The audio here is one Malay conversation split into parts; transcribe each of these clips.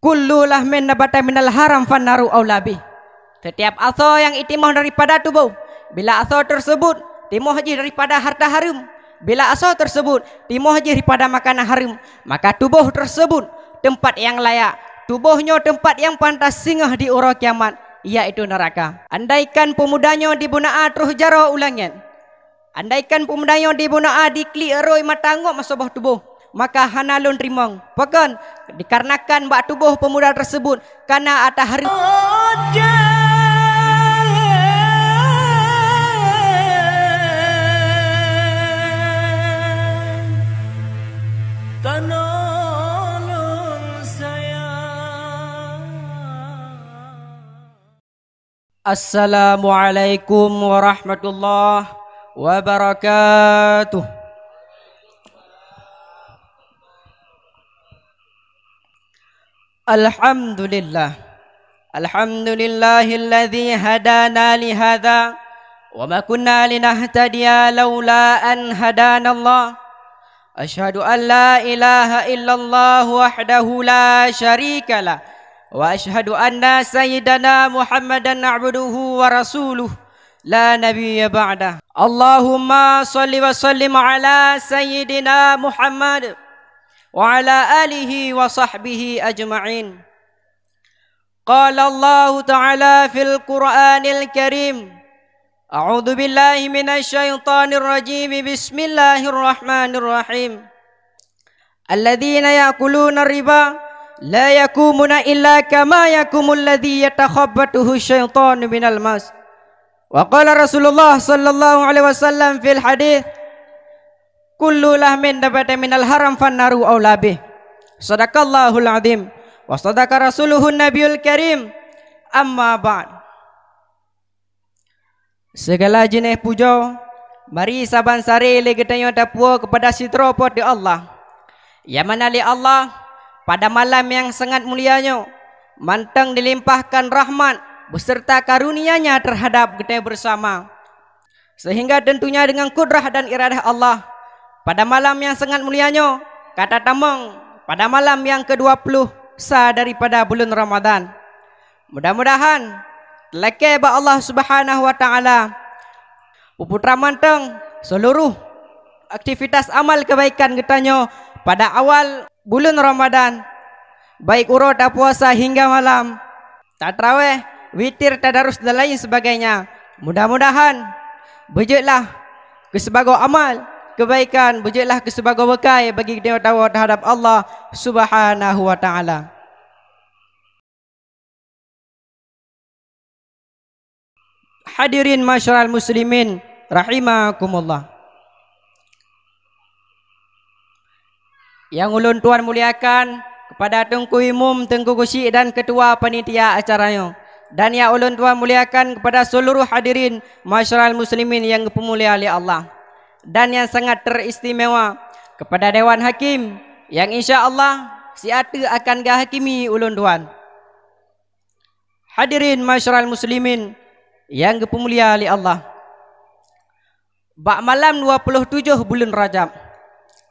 kullu lahmin nabata minal haram fannaru aulabi. Setiap asal yang itimah daripada tubuh, bila asal tersebut timuh haji daripada harta haram, bila asal tersebut timuh haji daripada makanan haram, maka tubuh tersebut tempat yang layak, tubuhnya tempat yang pantas singgah di ura kiamat, iaitu neraka. Andaikan pemudanya dibunaa terus jara ulangan, andaikan pemudanya dibunaa diklik eroi matangok masabah tubuh, maka hanalun rimang pakan dikarenakan bak tubuh pemuda tersebut karena atas hari Assalamualaikum warahmatullahi wabarakatuh. Alhamdulillah, alhamdulillahilladzi hadana li hadza wa ma kunna linahtadiya laula an hadanallah. Asyhadu an la ilaha illallah wahdahu la syarikalah wa asyhadu anna sayyidana Muhammadan abduhu wa rasuluh la nabiyya ba'dah. Allahumma salli wa sallim ala sayyidina Muhammad wa ala alihi wa sahbihi ajma'in. Qala Allah ta'ala fil Qur'anil Karim, a'udzu billahi minasy syaithanir rajim, bismillahirrahmanirrahim. Alladzina ya'kuluna riba la yakumuna illa kama yakumul ladzi yatakhabbathu syaitanu minal mas. Wa qala Rasulullah sallallahu alaihi wasallam fil hadits, kullu lahmin nabata minal haram fannaru aulabih. Sadaqallahul azim wa sadaqa rasuluhun nabiyul karim. Amma ba'd. Segala jenis puja mari saban sare le getanya dapua kepada sitra pada Allah, yang mana li Allah pada malam yang sangat mulianya mantang dilimpahkan rahmat beserta karunia-Nya terhadap kita bersama, sehingga tentunya dengan kudrah dan iradah Allah pada malam yang sangat mulianya kata tamang pada malam yang ke-20 sah daripada bulan Ramadan. Mudah-mudahan telake ba Allah Subhanahu wa taala putra mantang seluruh aktivitas amal kebaikan getanya pada awal bulan Ramadan, baik urut puasa hingga malam, tarawih, witir, tadarus dan lain sebagainya. Mudah-mudahan bejeklah kesebagai amal kebaikan, bejeklah kesebagai bekal bagi kita tahu terhadap Allah Subhanahu wa taala. Hadirin masyarakat muslimin rahimakumullah. Yang ulun tuan muliakan kepada Tengku Imam, Tengku Gusyik dan ketua panitia acaranya, dan yang ulun tuan muliakan kepada seluruh hadirin masyarakat muslimin yang dimuliakan oleh Allah, dan yang sangat teristimewa kepada Dewan Hakim yang insya-Allah siata akan gahakimi ulun tuan. Hadirin masyarakat muslimin yang dimuliakan oleh Allah, bak malam 27 bulan Rajab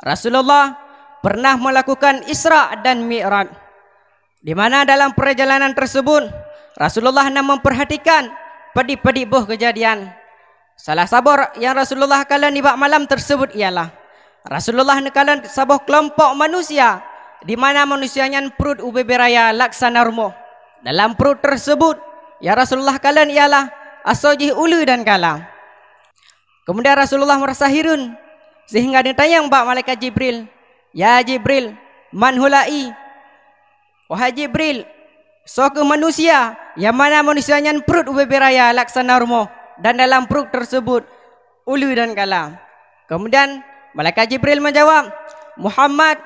Rasulullah pernah melakukan Isra dan Mi'raj, di mana dalam perjalanan tersebut Rasulullah nak memperhatikan pedi-pedi buh kejadian. Salah sabar yang Rasulullah kalan di bak malam tersebut ialah Rasulullah nekalan sabuh kelompok manusia, di mana manusianya perut ube beraya laksana rumah. Dalam perut tersebut yang Rasulullah kalan ialah asojih ulu dan kala. Kemudian Rasulullah merasa hirun sehingga ditanya bak malaikat Jibril, ya Jibril, man hulai? Wahai Jibril, soke manusia yang mana manusianya perut beraya laksana rumah, dan dalam perut tersebut ulu dan kala. Kemudian malaikat Jibril menjawab, Muhammad,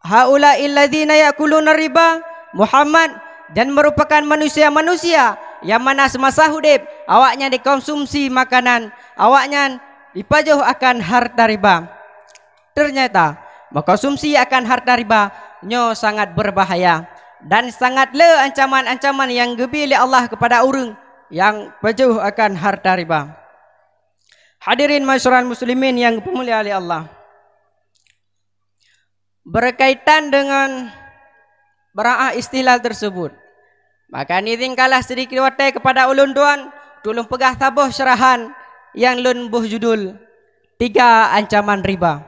haula'il ladzina ya'kuluna riba, Muhammad, dan merupakan manusia-manusia yang mana semasa hidup awaknya dikonsumsi makanan, awaknya dipajuh akan harta riba. Ternyata mengkonsumsi akan harta riba nyo sangat berbahaya dan sangat le ancaman-ancaman yang gebi oleh Allah kepada orang yang pajuh akan harta riba. Hadirin masyarakat muslimin yang dimuliakan oleh Allah, berkaitan dengan baraah istihlal tersebut. Maka nizing kalah sedikit watai kepada ulun tuan, tolong pegah tabuh syarahan yang lun buh judul 3 ancaman riba.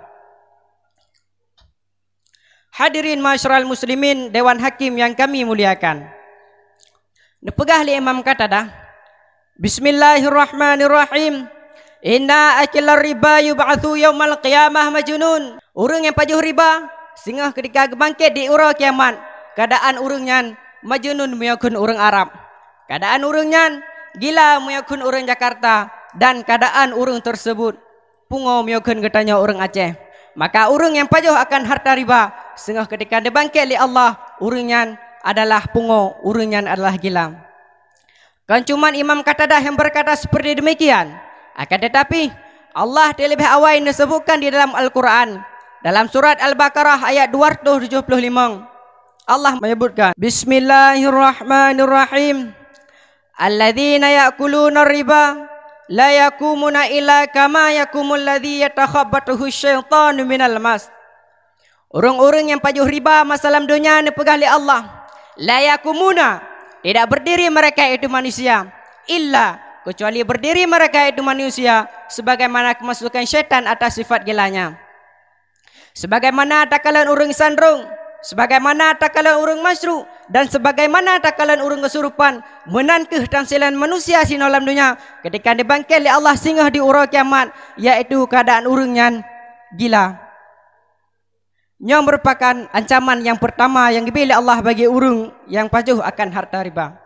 Hadirin masyarakat muslimin, Dewan Hakim yang kami muliakan. Nepegah li Imam kata dah, Bismillahirrahmanirrahim. Inna akilar riba yub'athu yaumal qiyamah majnun. Urang yang pajuh riba sehingga ketika bangkit di ura kiamat, keadaan urangnya majnun meyakun urang Arab. Keadaan urangnya gila meyakun urang Jakarta, dan keadaan urang tersebut pungo meyakun katanya urang Aceh. Maka urang yang pajuh akan harta riba sehingga ketika dia bangkit li Allah, urangnya adalah pungo, urangnya adalah gila. Kan cuman Imam Qatadah yang berkata seperti demikian. Akan tetapi Allah terlebih awal disebutkan di dalam Al-Quran, dalam surat Al-Baqarah ayat 275, Allah menyebutkan, Bismillahirrahmanirrahim. Alladzina ya'kuluna riba la yakumuna illa kama yakumul ladzi yatakhabbathu syaitanu minal mas. Orang-orang yang pajuh riba masalah dunia ni pegah li Allah, la yakumuna, tidak berdiri mereka itu manusia, illa, kecuali berdiri mereka itu manusia sebagaimana kemasukan syaitan atas sifat gilanya. Sebagaimana takalan urang sandrung, sebagaimana takalan urang masru, dan sebagaimana takalan urang kesurupan menankeh tamsilan manusia sino alam dunia ketika dibangkit oleh Allah singgah di ura kiamat, yaitu keadaan urangnya gila. Yang merupakan ancaman yang pertama yang diberi Allah bagi urang yang pajuh akan harta riba.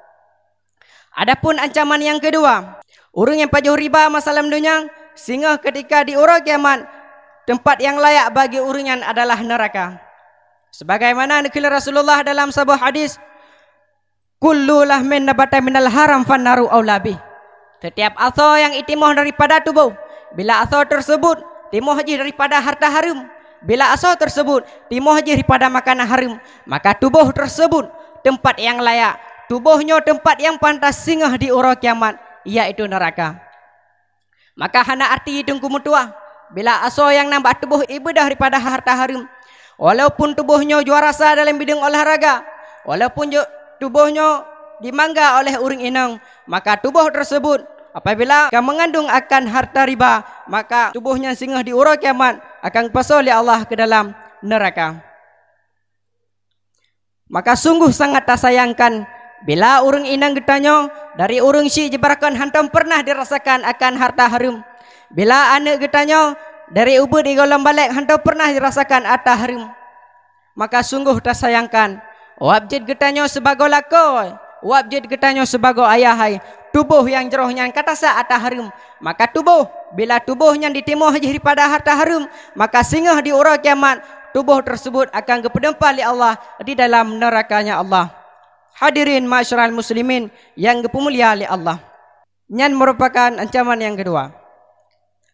Adapun ancaman yang kedua, urang yang pajuh riba masalah dunia sehingga ketika di ura kiamat, tempat yang layak bagi urangnya adalah neraka. Sebagaimana nukil Rasulullah dalam sebuah hadis, kullu lahmin nabata minal haram fannaru aulabi. Setiap asal yang itimoh daripada tubuh, bila asal tersebut timoh haji daripada harta haram, bila asal tersebut timoh haji daripada makanan haram, maka tubuh tersebut tempat yang layak, tubuhnya tempat yang pantas singgah di ura kiamat, yaitu neraka. Maka hana arti hidung kumutua, bila asal yang nambah tubuh ibadah daripada harta haram, walaupun tubuhnya juara sah dalam bidang olahraga, walaupun tubuhnya dimangga oleh urang inang, maka tubuh tersebut apabila mengandung akan harta riba, maka tubuhnya singgah di ura kiamat akan pasal oleh Allah ke dalam neraka. Maka sungguh sangat tak sayangkan bila urang inang getanya dari urang si jebarakan hantam pernah dirasakan akan harta haram. Bila anak getanya dari ubud di golam balik hantam pernah dirasakan harta haram. Maka sungguh tak sayangkan wabjid getanya sebagai lako, wabjid getanya sebagai ayahai, tubuh yang jerohnya kata sa harta haram. Maka tubuh, bila tubuhnya ditimuh daripada harta haram, maka singgah di ura kiamat, tubuh tersebut akan kepedempah oleh Allah di dalam nerakanya Allah. Hadirin masyarakat muslimin yang dimuliakan oleh Allah. Yang merupakan ancaman yang kedua.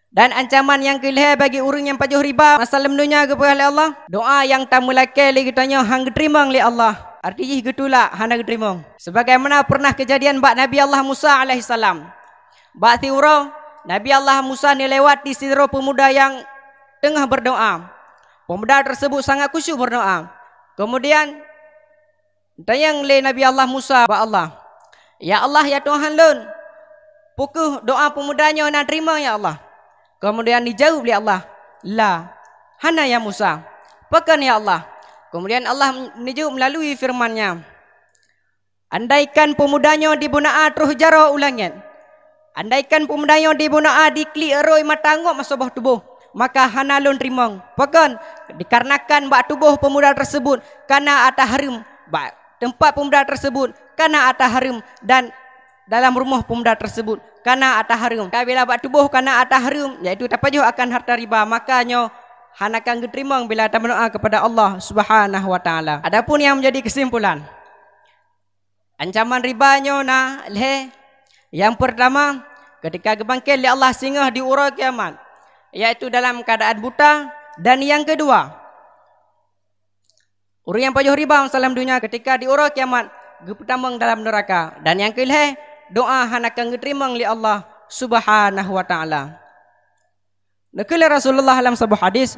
Dan ancaman yang kelih bagi orang yang pajuh riba masalah dunia kepada oleh Allah, doa yang tak mulai lagi tanya hang diterima oleh Allah. Artinya getulak hana diterima. Sebagaimana pernah kejadian bak Nabi Allah Musa alaihissalam. Bak tiura Nabi Allah Musa ni lewat di sidra pemuda yang tengah berdoa. Pemuda tersebut sangat khusyuk berdoa. Kemudian tayang le Nabi Allah Musa ba Allah, ya Allah ya Tuhan lun, pukul doa pemudanya nak terima ya Allah. Kemudian dijawab oleh Allah, la hana ya Musa, pekan ya Allah. Kemudian Allah menjawab melalui firman-Nya, andaikan pemudanya dibunaa terus jaro ulangnya, andaikan pemudanya dibunaa dikli eroi matangok masabah tubuh, maka hana lun terima. Pekan dikarenakan bak tubuh pemuda tersebut karena atas haram, bak tempat pemuda tersebut karena atas haram, dan dalam rumah pemuda tersebut karena atas haram. Bila bak tubuh karena atas haram, iaitu tapajuh akan harta riba, makanya hanakan diterima bila tak berdoa kepada Allah Subhanahu wa taala. Adapun yang menjadi kesimpulan ancaman ribanya nah leh, yang pertama ketika gebangkit oleh Allah singgah di ura kiamat, yaitu dalam keadaan buta. Dan yang kedua, orang yang pajuh riba salam dunia ketika di ura kiamat geputamang dalam neraka. Dan yang kelih, doa hanakan diterima oleh Allah Subhanahu wa taala. Nakil Rasulullah dalam sebuah hadis,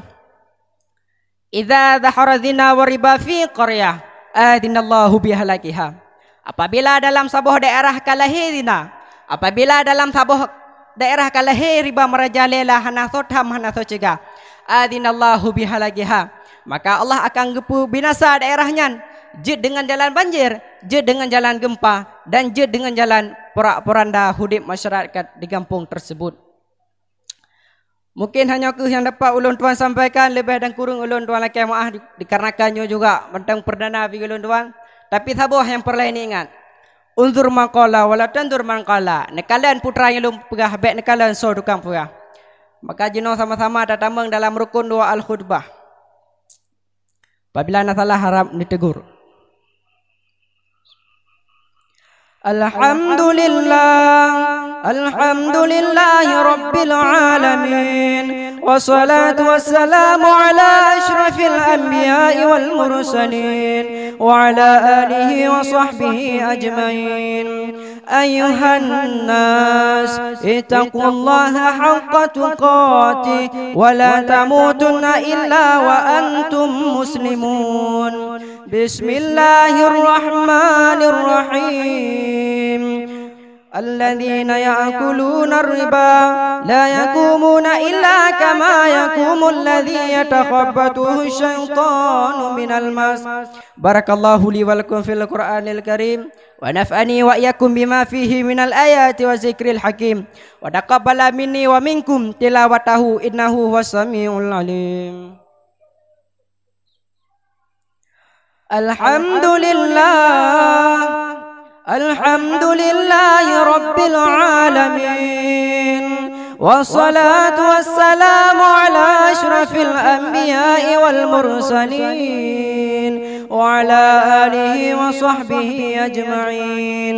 idza dhahara zina wa riba fi qaryah adinallahu bihalakiha. Apabila dalam sebuah daerah kalahirina, apabila dalam sebuah daerah kalahir riba merajalela hana sotham hana socega, adinallahu bihalakiha, maka Allah akan gepu binasa daerahnya, jid dengan jalan banjir, jid dengan jalan gempa, dan jid dengan jalan porak-poranda hidup masyarakat di kampung tersebut. Mungkin hanya ke yang dapat ulun tuan sampaikan, lebih dan kurang ulun tuan laki maaf dikarenakannya juga tentang perdana bagi ulun tuan. Tapi sabuah yang perlu ini ingat, unzur maqala wala tandur maqala. Nekalan putra yang ulun pegah baik nekalan so tukang pegah. Maka jino sama-sama datang dalam rukun doa al-khutbah. Apabila nak salah harap ditegur. Alhamdulillah, alhamdulillahi rabbil alamin, wassalatu wassalamu ala ashrafil anbiya'i wal mursalin, wa ala alihi wa sahbihi ajmain. Ayuhan nas, ittaqullaha haqqa tuqatih, wa la tamutunna illa wa antum muslimun. Bismillahirrahmanirrahim. الذين يأكلون الربا لا يقومون إلا كما يقوم الذي يتخبطه الشيطان من المس. بارك الله لي ولكم في القرآن الكريم ونفعني وإياكم بما فيه من الآيات والذكر الحكيم وتقبل مني ومنكم تلاوته إنه هو السميع العليم. الحمد لله الحمد لله رب العالمين والصلاة والسلام على أشرف الأنبياء والمرسلين وعلى آله وصحبه أجمعين.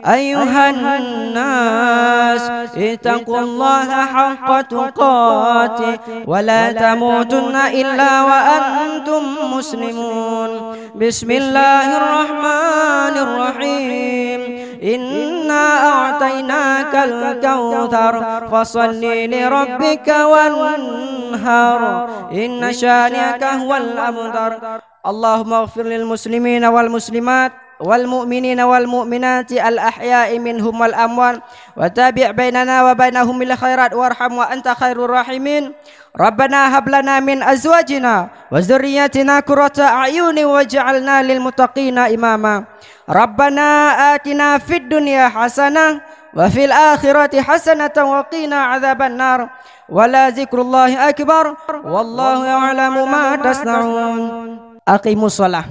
أيها الناس اتقوا الله حق تقاته ولا تموتن إلا وأنتم مسلمون. بسم الله الرحمن الرحيم. إنا أعطيناك الكوثر فصل لربك وانهر إن شانئك هو الأبتر. اللهم اغفر للمسلمين والمسلمات والمؤمنين والمؤمنات الأحياء منهم والأموات وتابع بيننا وبينهم بالخيرات وارحم وأنت خير الراحمين. ربنا هب لنا من أزواجنا وذرياتنا قرة أعين واجعلنا للمتقين إماما. ربنا آتنا في الدنيا حسنة وفي الآخرة حسنة وقنا عذاب النار. ولا ذكر الله أكبر والله يعلم ما تصنعون. أقيموا الصلاة.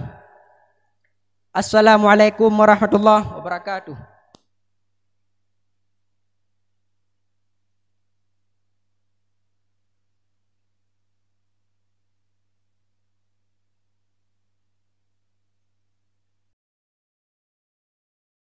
Assalamualaikum warahmatullahi wabarakatuh.